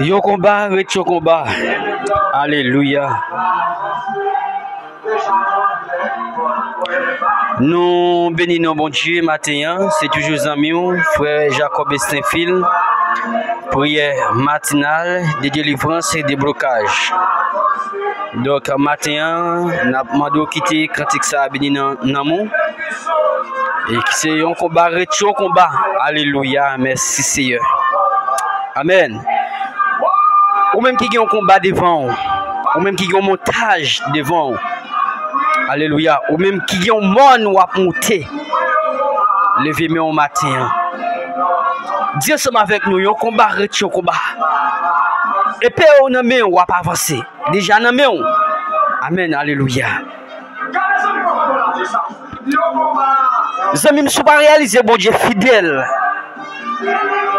Yo combat, retro combat. Alléluia. Nous bénissons bon Dieu matin. C'est toujours ami, frère Jacob Estinfil. Prière matinale de délivrance et de blocage. Donc matin, nous avons quitté cantique ça béni dans mon. Et qui c'est un combat, retro combat. Alléluia. Merci Seigneur. Amen. Ou même qui a un combat devant, ou même qui a un montage devant. Alléluia. Ou même qui a un monde ou à monter. Levez-moi au matin. Dieu ensemble avec nous, un combat, un combat. Et puis on a mis, on va pas avancer. Déjà on a mis. Amen. Alléluia. Les amis, ne sont pas réalisés, bon Dieu fidèle.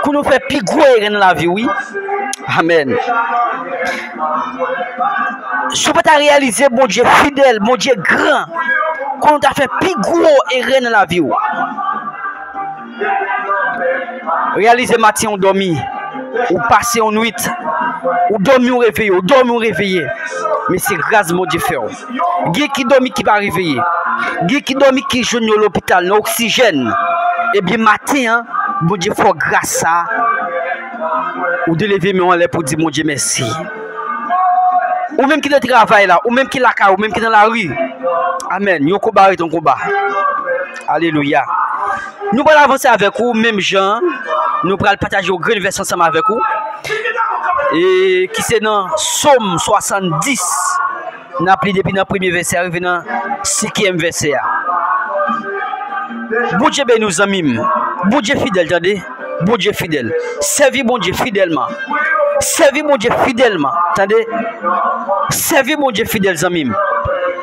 Qu'on nous fait pigouer dans la vie, oui. Amen. Je peux réaliser, bon Dieu fidèle, bon Dieu grand. Qu'on t'a fait pigouer et rien dans la vie. Réaliser matin, on dormi. Ou passer en nuit. Ou dormir ou réveiller. Ou dormir ou réveiller. Mais c'est grâce, mon Dieu fait. Guy qui dormi qui va réveiller. Guy qui dormi qui joue à l'hôpital, l'oxygène. Et bien matin, hein, bon Dieu faut grâce à ou de lever mes mains pour dire mon Dieu merci. Ou même qui le travail là, ou même qui la car, ou même qui dans la rue. Amen. Yo combat ton combat. Alléluia. Nous allons avancer avec vous, même Jean. Nous allons partager au grand verset ensemble avec vous. Et qui c'est dans Somme 70. Nous appelé depuis le premier verset, arrivé dans le 5e verset. Bon Dieu ben nous amis. Bon Dieu fidèle, attendez. Bon Dieu fidèle. Servis bon Dieu fidèlement. Servis bon Dieu fidèlement. Attendez. Servis bon Dieu fidèle, amis.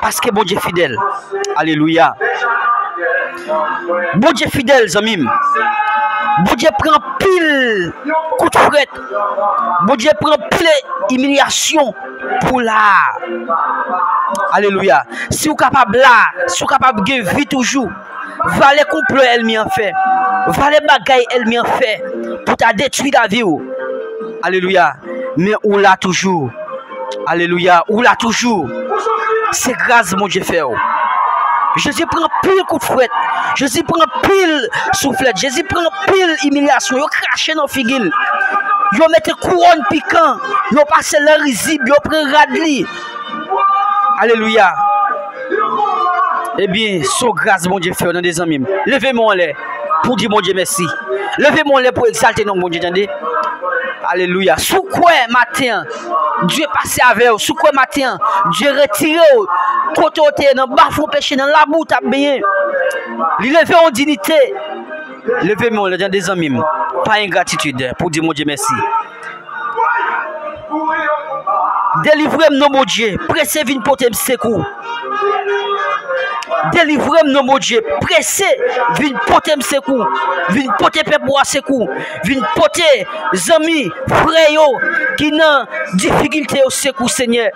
Parce que bon Dieu fidèle. Alléluia. Bon Dieu fidèle, amis. Bon Dieu prend pile coup de fret. Bon Dieu prend pile humiliation pour là. Alléluia. Si vous êtes capable là, si vous êtes capable de vivre toujours, valez complot elle m'y en fait. Valez bagaille elle m'y en fait. Pour ta détruire la vie. Alléluia. Mais on l'a toujours. Alléluia. On l'a toujours. C'est grâce mon Dieu fait. Jésus prend pile coup de fouette. Jésus prend pile soufflette. Jésus prend pile humiliation. Yo craché dans figil. Yo mette couronne piquant. Yo passe le risible. Yo prend radli. Alléluia. Eh bien, so grâce mon Dieu fait dans des amis. Levez-moi les pour dire mon Dieu merci. Levez-moi les pour exalter non mon Dieu. Attendez. Alléluia. Sous quoi matin, Dieu passé avec vous. Sous quoi matin, Dieu retiré vous. Côté dans bafou péché dans la boue t'as bien. Il levé en dignité. Levez-moi les des amis. Pas ingratitude pour dire mon Dieu merci. Délivrez-moi mon Dieu. Pressez vine pour te secours. Délivrez-moi mon Dieu. Pressez vine pour te secours. Vine pour te peuple à secours. Vine pour tes amis, frères qui n'ont difficulté au secours Seigneur.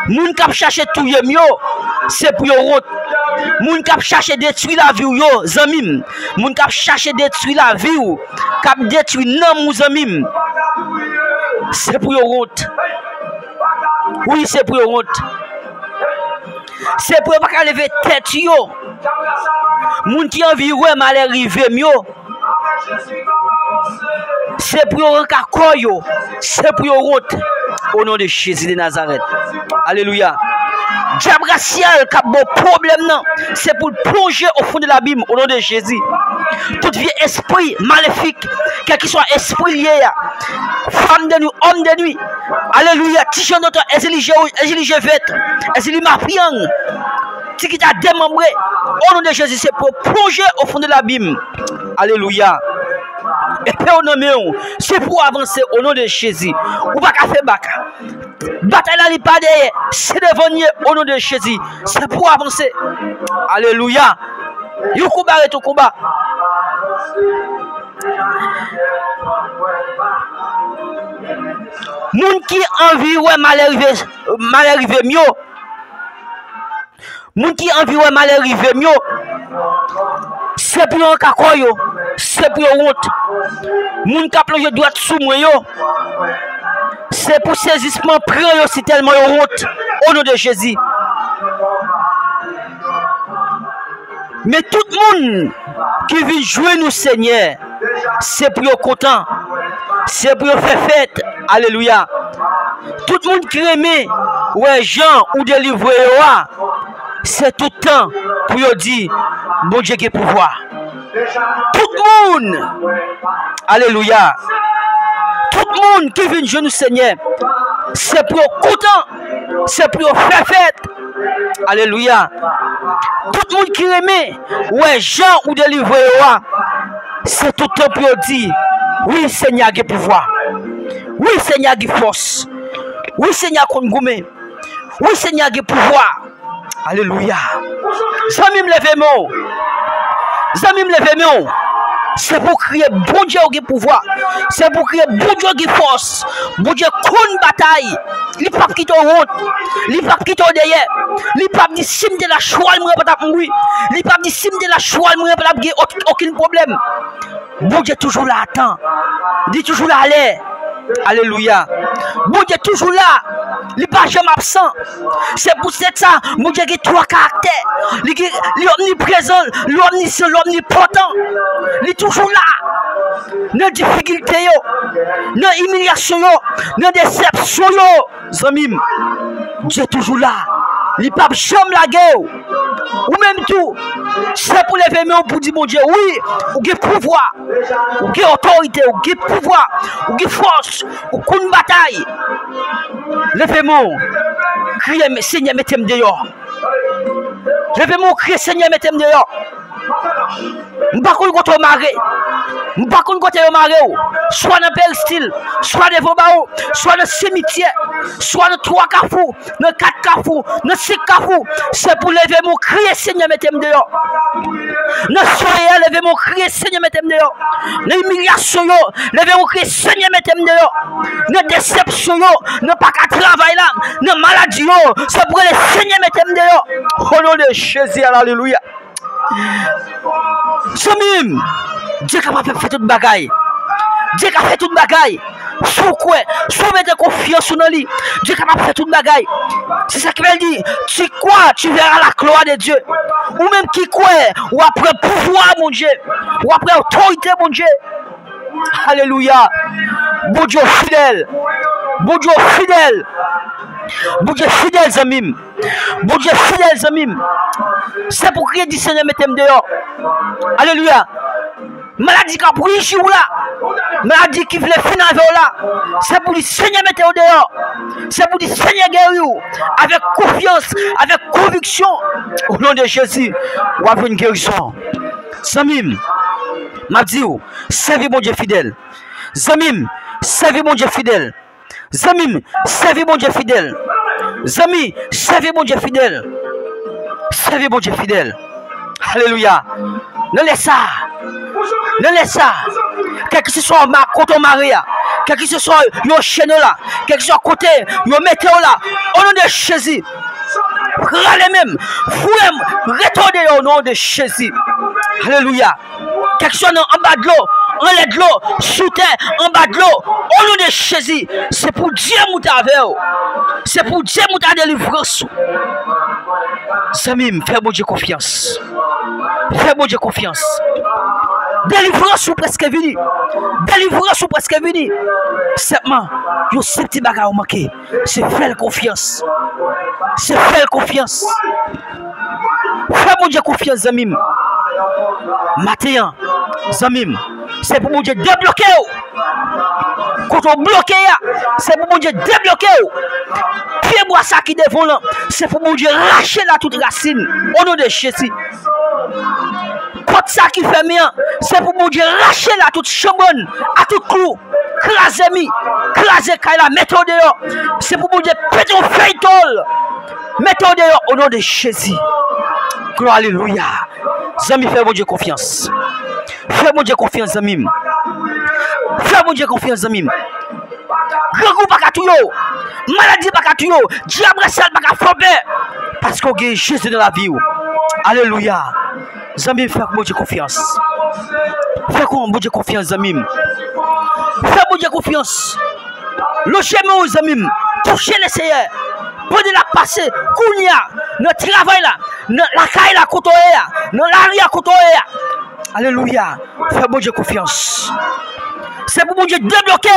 Moun kap chercher tout yo, c'est pour yo route. Moun kap chercher détruire la vie yo, zamim. Moun kap chercher détruire la vie ou, kap détruire nan mou zamim. C'est pour yo route. Oui, c'est pour yo route. C'est pour pas lever tête yo. Moun qui envie ouais mal arrivé mieux. C'est pour yon kakoyo. C'est pour yon route. Au nom de Jésus de Nazareth. Alléluia. Diable racial qui a bon problème non. C'est pour plonger au fond de l'abîme au nom de Jésus. Tout vieux esprit maléfique, quel qu'il soit esprit lié, femme de nuit, homme de nuit. Alléluia. Tichon notre exilige vête, exilige ma piang. Qui t'a démembré au nom de Jésus, c'est pour plonger au fond de l'abîme. Alléluia. Et puis on nomme, c'est pour avancer au nom de Jésus. Ou pas qu'à faire bac. Bataille là, pas derrière. C'est devant au nom de Jésus. C'est pour avancer. Alléluia. You combat et ton combat. Moun qui envie ouais mal arrivé mieux. Moun qui envie ouais mal arrivé mieux. c'est pour un cacoyo, c'est pour honte. Moun ka plonge droite sous moi yo. C'est pour saisissement prend yo, c'est tellement honte au nom de Jésus. Mais tout le monde qui vient jouer nous Seigneur, c'est pour eux content. C'est pour eux faire fête. Alléluia. Tout le monde qui aime, ouais, Jean ou délivrer, c'est tout le temps pour eux dire, bon Dieu qui est pouvoir. Tout le monde. Alléluia. Tout le monde qui vient jouer nous Seigneur, c'est pour eux content. C'est pour eux faire fête. Alléluia. Tout le monde qui aime, ouais, Jean ou délivrer, c'est tout le temps pour dire, oui, Seigneur, qui pouvoir. Oui, Seigneur, qui force. Oui, Seigneur, qu'on goumé. Oui, Seigneur, qui pouvoir. Alléluia. Zamim levez-moi. Zamim levez-moi. C'est pour crier bon Dieu qui pouvoir. C'est pour crier bon Dieu qui force. Bon Dieu qu'on bataille. Il ne pas quitter honte. Il ne pas quitter derrière. Il ne pas dire sim de la choix, il ne pas mourir. Il ne pas dire sim de la choix, il ne pas aucun problème. Bon Dieu toujours là, attend. Il est toujours là à l'air. Alléluia. Bon Dieu toujours là. Il n'est pas jamais absent. C'est pour ça, mon Dieu qui a trois caractères. Il est omniprésent, l'omniscient, l'omnipotent. Il est toujours là. Dans les difficultés, dans l'humiliation, dans la déception. Zamim, Dieu est toujours là. Il n'est pas jamais la guerre. Ou même tout. C'est pour lever mes pour dire, mon Dieu, oui, ou qui pouvoir, ou qui autorité, ou qui pouvoir, ou qui force, ou qui bataille. Levez-moi, criez, Seigneur, mettez-moi dehors. Levez-moi, criez, Seigneur, mettez-moi dehors. Je ne sais pas quand on marre. Je ne sais pas quand on marre. Soit dans bel style, soit dans Vobao, soit dans le cimetière, soit dans 3 carrefours, dans 4 carrefours, dans 5 carrefours. C'est pour lever mon crier, Seigneur, mettez-moi dehors. Dans soirée, levez mon crier, Seigneur, mettez-moi dehors. Dans l'humiliation, levez mon crier, Seigneur, mettez-moi dehors. Dans déception, dans pas qu'à travailler là, dans maladie, c'est pour le Seigneur, mettez-moi dehors. Au nom de Jésus, alléluia. Samim, Dieu est capable de faire toute bagaille. Dieu est capable de faire toute bagaille. Sous quoi? Sous mettre confiance dans lui. Dieu est capable de faire toute bagaille. C'est ça qu'il veut dire. Tu crois, tu verras la gloire de Dieu. Ou même qui croit, ou après pouvoir, mon Dieu. Ou après autorité, mon Dieu. Alléluia. Bon Dieu fidèle. Bon Dieu fidèle. Bon Dieu fidèle, Zamim. Bon Dieu fidèle, Zamim. C'est pour crier du Seigneur, mettez-moi dehors. Alléluia. Maladie qui a pris ici ou là. Maladie qui voulait finir là. C'est pour le Seigneur, mettez-moi dehors. C'est pour le Seigneur, guérir. Avec confiance, avec conviction. Au nom de Jésus, ou avec une guérison. Zamim, m'a dit, servez mon Dieu fidèle. Zamim, servez mon Dieu fidèle. Zamim, servez mon Dieu fidèle. Zami, servez mon Dieu fidèle. Servez mon Dieu fidèle. Alléluia. Ne laisse ça. Ne laisse ça. Quel que ce soit contre Maria, quel que ce soit yon chaîne là, quel que ce soit côté, yon météo là, au nom de Jésus. Râlez même. Vous retournez au nom de Jésus. Alléluia. Quel que ce soit en bas de l'eau, en l'air de l'eau, sous terre, en bas de l'eau, au nom de Jésus, c'est pour Dieu mouter avec vous. C'est pour Dieu mouter à délivrance. Samim, fais mon Dieu confiance. Fais mon Dieu confiance. Délivrance ou presque venu. Délivrance ou presque venu. Seulement, il y a ce petit bagage qui manque. C'est faire confiance. C'est faire confiance. Fais mon Dieu confiance, Zamim. Matin, Zamim, c'est pour mon Dieu débloquer. Quand on bloque, c'est pour mon Dieu débloquer. Pied-bois ça qui devant là, c'est pour mon Dieu lâcher la toute racine. Au nom de Jésus. Porte ça qui fait bien, c'est pour mon Dieu lâcher la toute chambonne, à tout clou. Craser mi, craser kaila, mettez dehors. C'est pour mon Dieu péter au feuille. Mettez dehors au nom de Jésus. Gloire, alléluia. Zami, fais mon Dieu confiance. Fais mon Dieu confiance, Zamim. Fais mon Dieu confiance, Zamim. Regou pas tout yo. Maladie pas tout yo. Diable sale pas frapper. Parce qu'on a Jésus dans la vie. Alléluia. Zamim, fais bon Dieu confiance. Fais bon Dieu confiance, Zamim. Fais bon Dieu confiance. Le chemin aux Zamim, touchez les seigneurs. Prenez la passée, Kounia, notre travail là, la caille là, côté là, dans l'arrière côté là. Alléluia. Fais bon Dieu confiance. C'est pour bon Dieu débloquer.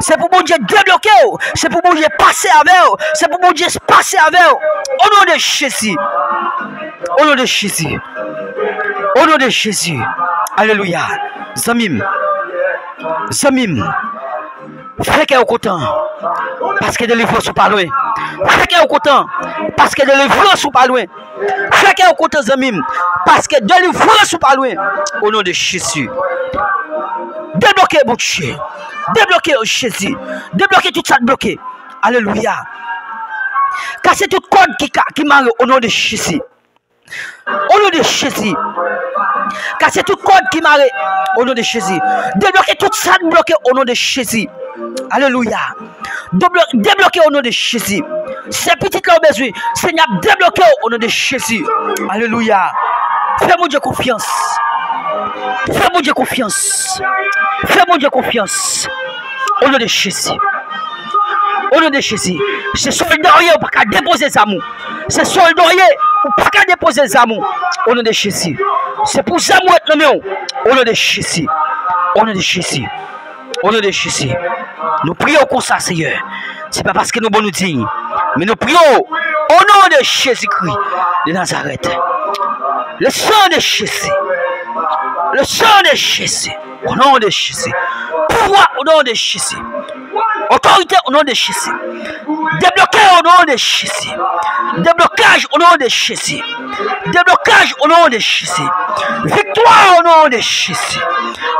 C'est pour bon Dieu débloquer. C'est pour bon Dieu passer avec. C'est pour bon Dieu passer avec. Au nom de Jésus. Au nom de Jésus. Au nom de Jésus. Alléluia. Zamim. Zamim. Fais qu'elle est content. Parce que de délivrance sont pas loin. Fais qu'elle est content. Parce que de délivrance sont pas loin. Fais qu'elle est content, Zamim. Parce que de délivrance sont pas loin. Au nom de Jésus. Débloquez, mon Dieu. Débloquez, Jésus. Débloquez tout ça bloqué. Alléluia. Cassez tout code qui marre au nom de Jésus. Au nom de Jésus. Cassez tout code qui marre au nom de Jésus. Débloquez tout ça bloqué au nom de Jésus. Alléluia. Débloquez au nom de Jésus. Ces petites là ont besoin. Seigneur, débloquez au nom de Jésus. Alléluia. Fais-moi Dieu confiance. Fais-moi Dieu confiance. Fais-moi Dieu confiance. Au nom de Jésus. Au nom de Jésus. C'est soldats ou pas qu'à déposer les amours. C'est soldats ou pas qu'à déposer les amours. Au nom de Jésus. C'est pour ça que nous sommes au nom de Jésus. Au nom de Jésus. Au nom de Jésus. Nous prions comme ça, Seigneur. Ce n'est pas parce que nous sommes dignes, mais nous prions au nom de Jésus-Christ de Nazareth. Le sang de Jésus. Le sang de Jésus. Au nom de Jésus. Pouvoir au nom de Jésus. Autorité au nom de Jésus. Déblocage au nom de Jésus. Déblocage au nom de Jésus. Déblocage au nom de Jésus. Victoire au nom de Jésus.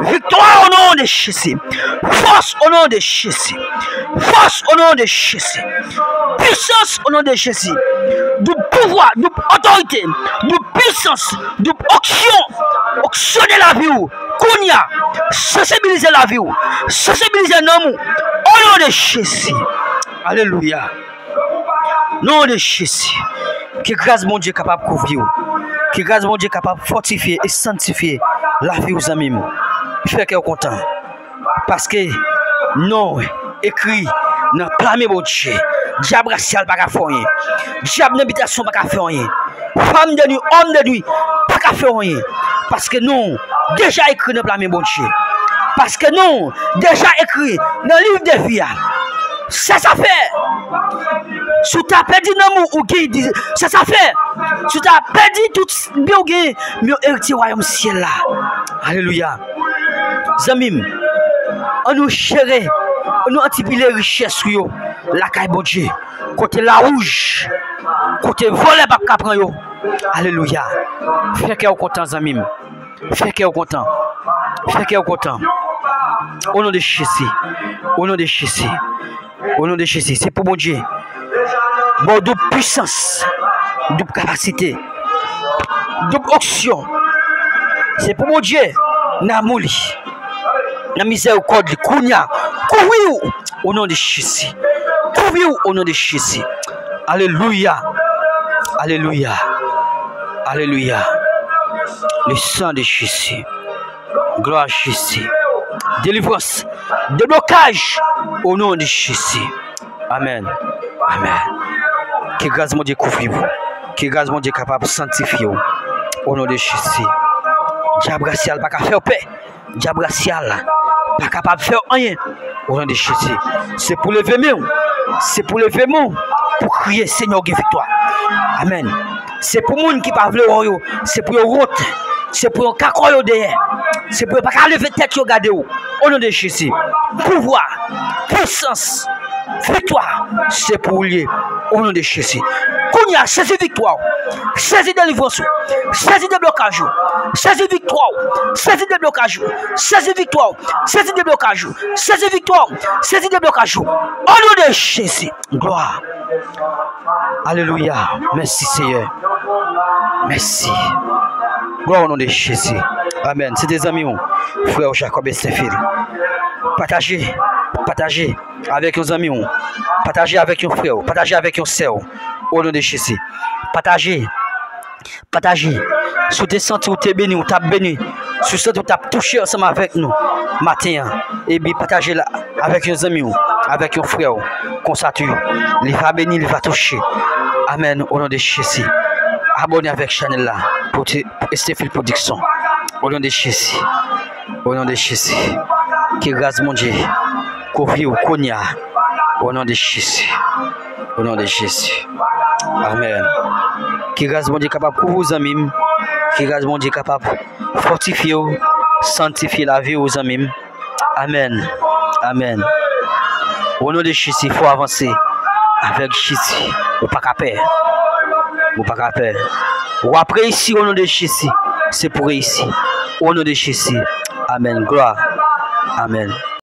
Victoire au nom de Jésus. Force au nom de Jésus. Force au nom de Jésus. Puissance au nom de Jésus. Du pouvoir, de autorité, de puissance, de action. Actionner la vie. Kounia. Sensibiliser la vie. Sensibiliser l'homme. Au nom de Jésus. Alléluia. Nom de Jésus. Que grâce mon Dieu capable de couvrir. Que grâce mon Dieu capable de fortifier et sanctifier la vie aux amis. Fait qu'elle est content. Parce que non, écrit dans le mon Dieu. Diable racial pas faire rien. Diable d'habitation pas faire rien. Femme de nuit, homme de nuit, pas faire rien. Parce que non, déjà écrit dans le mon Dieu. Parce que non, déjà écrit dans le livre de vie. Ça fait. Si tu as perdu l'amour ou qui ça fait. Si tu as perdu tout bien, mais héritier royaume ciel là. Alléluia. Zamim, on nous chérit, on nous anticipe les richesses la caille bon Dieu. Côté la rouge, côté volé pas capran yo. Alléluia. Fais qu'elle est content Zamim. Fais qu'elle est content. Fais qu'elle est content. Au nom de Jésus. Au nom de Jésus. Au nom de Jésus. C'est pour mon Dieu. Bon, de puissance. De capacité. De action. C'est pour mon Dieu. Namouli. La misère au code. Kounia. Couvriou. Au nom de Jésus. Couvriou au nom de Jésus. Alléluia. Alléluia. Alléluia. Le sang de Jésus. Gloire à Jésus. Délivrance, déblocage au nom de Jésus. Amen. Amen. Que grâce mon Dieu couvre vous. Que grâce mon Dieu capable de sanctifier vous. Au nom de Jésus. Diable racial pas capable de faire paix. Diable racial pas capable de faire rien. Au nom de Jésus. C'est pour lever mon. C'est pour lever mon. Pour crier Seigneur victoire. Amen. C'est pour les gens qui parlent de l'eau. C'est pour les routes. C'est pour les cacoyos derrière. C'est pour ne pas lever tête au garder. Au nom de Jésus. Pouvoir, puissance, victoire. C'est pour lui. Au nom de Jésus. Kounia, saisis victoire. Saisis délivrance. Saisis déblocage. Saisis victoire. Saisis déblocage. Saisis victoire. Saisis déblocage. Saisis victoire. Saisis déblocage. Au nom de Jésus. Gloire. Alléluia. Merci Seigneur. Merci. Gloire au nom de Jésus. Amen. C'est des amis, frère Jacob et Stéphane. Partagez. Partagez avec vos amis. Partagez avec vos frères. Partagez avec vos sœurs. Au nom de Jésus. Partagez. Partagez. Si tu senti ou tu béni, ou tu béni, si tu as touché ensemble avec nous, matin, et bien partagez là avec un ami, avec un frère, comme ça tu, il va bénir, il va toucher. Amen, au nom de Jésus. Abonnez avec Chanel là, pour Estefil Production. Au nom de Jésus. Au nom de Jésus. Que grâce mon Dieu, couvrir ou cogna. Au nom de Jésus. Au nom de Jésus. Amen. Que grâce mon Dieu capable de couvrir vos amis. Que grâce mon Dieu capable de fortifier, sanctifier la vie aux amis. Amen. Amen. Au nom de Jésus, il faut avancer. Avec Jésus. Ou pas qu'à perdre. Ou pas qu'à perdre. Ou après ici, au nom de Jésus, c'est pour réussir. Au nom de Jésus. Amen. Gloire. Amen.